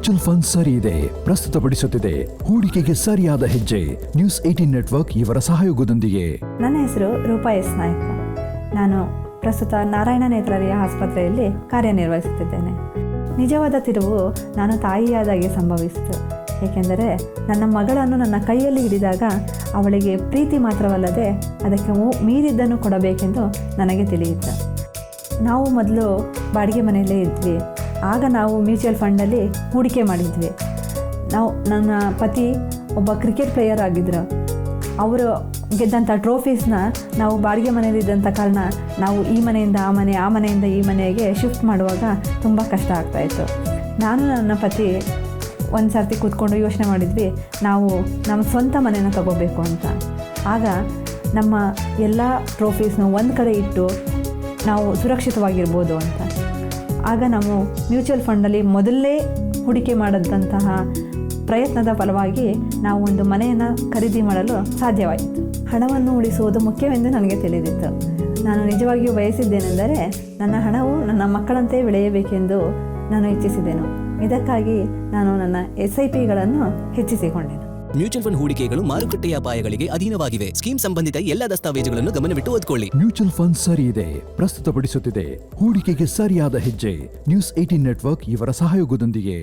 Mutual fund ಸರಿ ಇದೆ ಪ್ರಸ್ತುತಪಡಿಸುತ್ತಿದೆ ಹೂಡಿಕೆಗೆ ಸರಿಯಾದ ಹೆಜ್ಜೆ. ನ್ಯೂಸ್ 18 ನೆಟ್ವರ್ಕ್ ಇವರ ಸಹಯೋಗದೊಂದಿಗೆ. ನನ್ನ ಹೆಸರು ರೂಪಾ ಎಸ್ ನಾಯ್ಕ. ನಾನು ಪ್ರಸ್ತುತ ನಾರಾಯಣ ನೇತ್ರಾಲಯ ಆಸ್ಪತ್ರೆಯಲ್ಲಿ ಕಾರ್ಯನಿರ್ವಹಿಸುತ್ತಿದ್ದೇನೆ. ನಿಜವಾದ ತಿರುವು ನಾನು ತಾಯಿಯಾದಾಗೆ ಸಂಭವಿಸಿತು. ಏಕೆಂದರೆ ನನ್ನ ಮಗಳನ್ನು ನನ್ನ ಕೈಯಲ್ಲಿ ಹಿಡಿದಾಗ ಅವಳಿಗೆ ಪ್ರೀತಿ ಮಾತ್ರವಲ್ಲದೆ ಅದಕ್ಕೆ ಮೀರಿದ್ದನ್ನು ಕೊಡಬೇಕೆಂದು ನನಗೆ ತಿಳಿಯಿತು. ನಾವು ಮೊದಲು ಬಾಡಿಗೆ ಮನೆಯಲ್ಲೇ ಇದ್ವಿ. ಆಗ ನಾವು ಮ್ಯೂಚುವಲ್ ಫಂಡಲ್ಲಿ ಹೂಡಿಕೆ ಮಾಡಿದ್ವಿ. ನನ್ನ ಪತಿ ಒಬ್ಬ ಕ್ರಿಕೆಟ್ ಪ್ಲೇಯರ್ ಆಗಿದ್ದರು. ಅವರು ಗೆದ್ದಂಥ ಟ್ರೋಫೀಸ್ನ ನಾವು ಬಾಡಿಗೆ ಮನೆಯಲ್ಲಿದ್ದಂಥ ಕಾರಣ ನಾವು ಈ ಮನೆಯಿಂದ ಆ ಮನೆ, ಆ ಮನೆಯಿಂದ ಈ ಮನೆಗೆ ಶಿಫ್ಟ್ ಮಾಡುವಾಗ ತುಂಬ ಕಷ್ಟ ಆಗ್ತಾಯಿತ್ತು. ನಾನು ನನ್ನ ಪತಿ ಒಂದು ಸರ್ತಿ ಕೂತ್ಕೊಂಡು ಯೋಚನೆ ಮಾಡಿದ್ವಿ, ನಾವು ನಮ್ಮ ಸ್ವಂತ ಮನೆಯನ್ನು ತಗೋಬೇಕು ಅಂತ. ಆಗ ನಮ್ಮ ಎಲ್ಲ ಟ್ರೋಫೀಸ್ನ ಒಂದು ಕಡೆ ಇಟ್ಟು ನಾವು ಸುರಕ್ಷಿತವಾಗಿರ್ಬೋದು ಅಂತ. ಆಗ ನಾವು ಮ್ಯೂಚುವಲ್ ಫಂಡಲ್ಲಿ ಮೊದಲೇ ಹೂಡಿಕೆ ಮಾಡಿದಂತಹ ಪ್ರಯತ್ನದ ಫಲವಾಗಿ ನಾವು ಒಂದು ಮನೆಯನ್ನು ಖರೀದಿ ಮಾಡಲು ಸಾಧ್ಯವಾಯಿತು. ಹಣವನ್ನು ಉಳಿಸುವುದು ಮುಖ್ಯವೆಂದು ನನಗೆ ತಿಳಿದಿತ್ತು. ನಾನು ನಿಜವಾಗಿಯೂ ಬಯಸಿದ್ದೇನೆಂದರೆ ನನ್ನ ಹಣವು ನನ್ನ ಮಕ್ಕಳಂತೆ ಬೆಳೆಯಬೇಕೆಂದು ನಾನು ಇಚ್ಛಿಸಿದೆನು. ಇದಕ್ಕಾಗಿ ನಾನು ನನ್ನ SIPಗಳನ್ನು ಹೆಚ್ಚಿಸಿಕೊಂಡೆನು. ಮ್ಯೂಚುವಲ್ ಫಂಡ್ ಹೂಡಿಕೆಗಳು ಮಾರುಕಟ್ಟೆಯ ಅಪಾಯಗಳಿಗೆ ಅಧೀನವಾಗಿವೆ. ಸ್ಕೀಮ್ ಸಂಬಂಧಿತ ಎಲ್ಲ ದಸ್ತಾವೇಜುಗಳನ್ನು ಗಮನವಿಟ್ಟು ಓದಿಕೊಳ್ಳಿ. ಮ್ಯೂಚುವಲ್ ಫಂಡ್ ಸರಿ ಇದೆ ಪ್ರಸ್ತುತಪಡಿಸುತ್ತಿದೆ ಹೂಡಿಕೆಗೆ ಸರಿಯಾದ ಹೆಜ್ಜೆ. ನ್ಯೂಸ್ 18 ನೆಟ್ವರ್ಕ್ ಇವರ ಸಹಯೋಗದೊಂದಿಗೆ.